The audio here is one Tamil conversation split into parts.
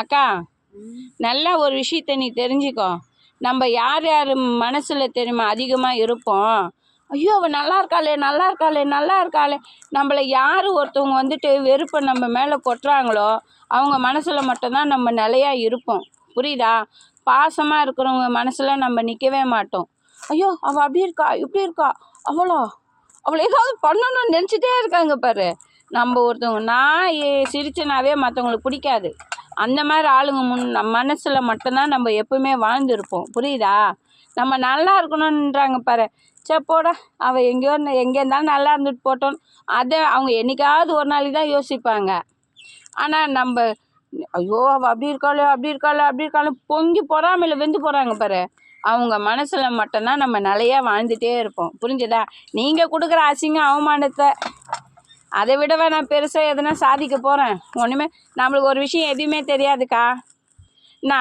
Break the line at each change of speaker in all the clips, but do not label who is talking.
அக்கா நல்லா ஒரு விஷயத்த நீ தெரிஞ்சுக்கோ. நம்ம யார் யார் மனசில் தெரியுமா அதிகமாக இருப்போம். ஐயோ அவள் நல்லா இருக்காளே நல்லா இருக்காளே நல்லா இருக்காளே. நம்மளை யார் ஒருத்தவங்க வந்துட்டு வெறுப்பை நம்ம மேலே கொட்டுறாங்களோ அவங்க மனசில் மட்டும்தான் நம்ம நிலையாக இருப்போம். புரியுதா? பாசமாக இருக்கிறவங்க மனசில் நம்ம நிற்கவே மாட்டோம். ஐயோ அவள் அப்படி இருக்கா இப்படி இருக்கா, அவளை ஏதாவது பண்ணணும்னு நினச்சிட்டே இருக்காங்க பாரு. நம்ம ஒருத்தவங்க நான் சிரிச்சனாவே மற்றவங்களுக்கு பிடிக்காது. அந்த மாதிரி ஆளுங்க நம்ம மனசில் மட்டும்தான் நம்ம எப்பவுமே வாழ்ந்துருப்போம். புரியுதா? நம்ம நல்லா இருக்கணுன்றாங்க பாரு. சே போட அவள் எங்கேயோ எங்கே இருந்தாலும் நல்லா இருந்துட்டு போட்டோம். அதை அவங்க என்றைக்காவது ஒரு நாளைக்கு தான் யோசிப்பாங்க. ஆனால் நம்ம ஐயோ அவள் அப்படி இருக்காளே பொங்கி பொறாமையில் வெந்து போகிறாங்க பாரு. அவங்க மனசில் மட்டும்தான் நம்ம நிலையாக வாழ்ந்துகிட்டே இருப்போம். புரிஞ்சுதா? நீங்கள் கொடுக்குற அசிங்கம் அவமானத்தை அதை விடவே நான் பெருசாக எதுனா சாதிக்க போகிறேன்? ஒன்றுமே நம்மளுக்கு ஒரு விஷயம் எதுவுமே தெரியாதுக்கா என்ன.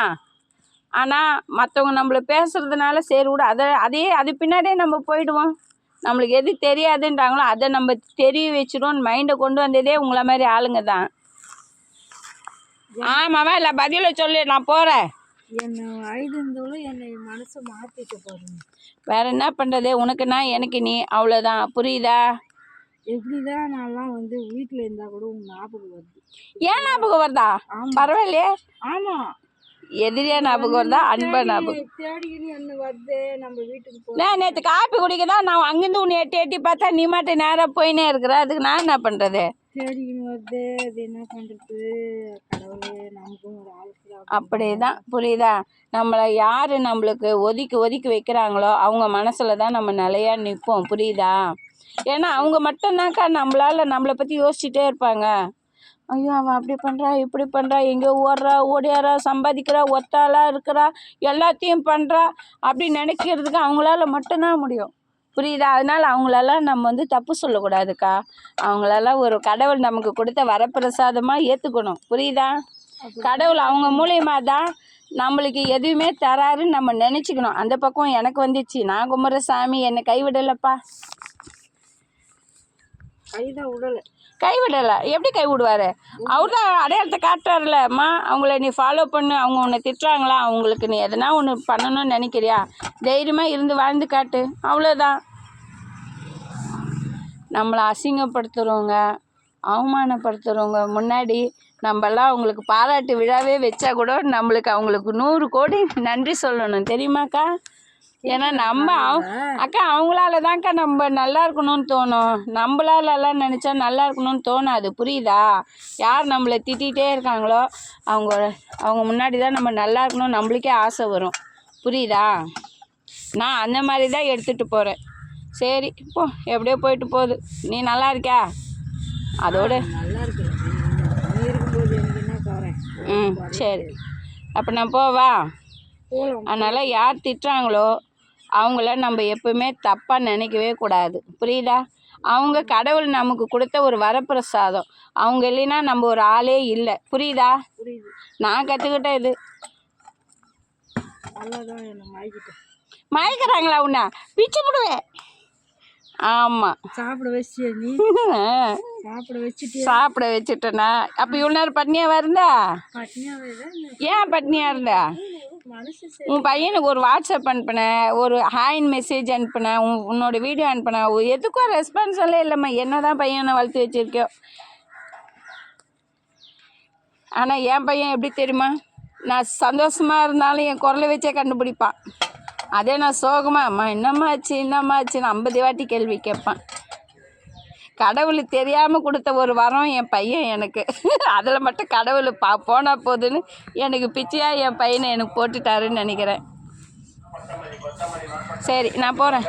ஆனால் மற்றவங்க நம்மளை பேசுகிறதுனால சரி விட அது பின்னாடியே நம்ம போயிடுவோம். நம்மளுக்கு எது தெரியாதுன்றாங்களோ அதை நம்ம தெரிய வச்சிடுவோம். மைண்டை கொண்டு வந்ததே உங்களை மாதிரி ஆளுங்க தான். ஆமாவா இல்லை பதிலை சொல்லு, நான் போகிறேன்.
என்னை அழுதுந்தோளும் என்னை மனசை மாற்றிட்டு போகிறேன்.
வேறு என்ன பண்ணுறது? உனக்குன்னா எனக்கு நீ, அவ்வளோதான். புரியுதா?
எப்படிதான் நான்லாம் வீட்டில் இருந்தால் கூட உங்கள் ஞாபகம் வருது.
ஏன் ஞாபகம் வருதா? பரவாயில்லையே.
ஆமாம்,
எதிரியா ஞாபகம் வருதா அன்பா ஞாபகம்
தேடிக்கின்னு என்ன வருது நம்ம வீட்டுக்கு
நான் நேற்று காப்பி குடிக்க தான் நான் அங்கேருந்து உன்னை எட்டி பார்த்தா நீ மட்டும் நேராக போயினே இருக்கிற. அதுக்கு நான் என்ன பண்ணுறது?
தேடிக்கின்னு வருது, அது என்ன பண்ணுறது? கடவுளே நமக்கும் ஒரு ஆளுக்கு
அப்படி தான். புரியுதா? நம்மளை யார் நம்மளுக்கு ஒதுக்கி வைக்கிறாங்களோ அவங்க மனசில் தான் நம்ம நிலையாக நிற்போம். புரியுதா? ஏன்னா அவங்க மட்டும்தான்க்கா நம்மளை பற்றி யோசிச்சுட்டே இருப்பாங்க. ஐயோ அவன் அப்படி பண்ணுறா இப்படி பண்ணுறா, எங்கேயோ ஓடியாரா சம்பாதிக்கிறா, ஒத்தாளாக இருக்கிறா, எல்லாத்தையும் பண்ணுறா அப்படி நினைக்கிறதுக்கு அவங்களால மட்டும்தான் முடியும். புரியுதா? அதனால் அவங்களெல்லாம் நம்ம தப்பு சொல்லக்கூடாதுக்கா. அவங்களெல்லாம் ஒரு கடவுள் நமக்கு கொடுத்த வரப்பிரசாதமாக ஏற்றுக்கணும். புரியுதா? கடவுள் அவங்க மூலியமாக தான் நம்மளுக்கு எதுவுமே தராருன்னு நம்ம நினச்சிக்கணும். அந்த பக்கம் எனக்கு வந்துச்சு. நான் கும்பிட்ற சாமி என்னை கைவிடலைப்பா. கைவிடலை. எப்படி கைவிடுவார்? அவர் தான் அடையாளத்தை காட்டுறாருல. அம்மா அவங்கள நீ ஃபாலோ பண்ணு. அவங்க உன்னை திட்டுறாங்களா, அவங்களுக்கு நீ எதனா ஒன்று பண்ணணும்னு நினைக்கிறியா, தைரியமாக இருந்து வாழ்ந்து காட்டு. அவ்வளோதான். நம்மளை அசிங்கப்படுத்துகிறவங்க அவமானப்படுத்துகிறவங்க முன்னாடி நம்மெல்லாம் அவங்களுக்கு பாராட்டு விழாவே வச்சா கூட அவங்களுக்கு 100 கோடி நன்றி சொல்லணும். தெரியுமாக்கா? ஏன்னா நம்ம அக்கா அவங்களால தான்க்கா நம்ம நல்லா இருக்கணும்னு தோணும். நம்மளாலலாம் நினச்சா நல்லா இருக்கணும்னு தோணாது. புரியுதா? யார் நம்மளை திட்டிகிட்டே இருக்காங்களோ அவங்க முன்னாடி தான் நம்ம நல்லா இருக்கணும் நம்மளுக்கே ஆசை வரும். புரியுதா? நான் அந்த மாதிரி தான் எடுத்துகிட்டு போகிறேன். சரி போ, எப்படியோ போயிட்டு போகுது. நீ நல்லா இருக்கியா? அதோடு சரி அப்போ நான் போவா? அதனால் யார் திட்டுறாங்களோ அவங்கள நம்ம எப்பவுமே தப்பாக நினைக்கவே கூடாது. புரியுதா? அவங்க கடவுள் நமக்கு கொடுத்த ஒரு வரப்பிரசாதம். அவங்க இல்லைன்னா நம்ம ஒரு ஆளே இல்லை. புரியுதா? நான் கற்றுக்கிட்ட இது. மயக்கிறாங்களா? உன்னை பிச்சு போடுவேன். ஆமாம்,
சாப்பிட வச்சு நீ
சாப்பிட வச்சுட்டேனா? அப்போ இவ்வளோ நேரம் பட்னியாக இருந்தா? ஏன் பட்னியாக இருந்தா? உன் பையனுக்கு ஒரு வாட்ஸ்அப் அனுப்பினேன், ஒரு ஹாயின் மெசேஜ் அனுப்பினேன், உன்னோட வீடியோ அனுப்பினேன். எதுக்கும் ரெஸ்பான்ஸ் எல்லாம் இல்லைம்மா. என்ன தான் பையனை வளர்த்து வச்சுருக்கோ. ஆனால் என் பையன் எப்படி தெரியுமா? நான் சந்தோஷமாக இருந்தாலும் என் குரலை வச்சே கண்டுபிடிப்பான். அதே நான் சோகமாக அம்மா என்னம்மாச்சுன்னு 50 வாட்டி கேள்வி கேட்பான். கடவுள் தெரியாமல் கொடுத்த ஒரு வரம் என் பையன் எனக்கு. அதில் மட்டும் கடவுள் போனால் போதுன்னு எனக்கு பிச்சையாக என் பையனை எனக்கு போட்டுட்டாருன்னு நினைக்கிறேன். சரி நான் போகிறேன்.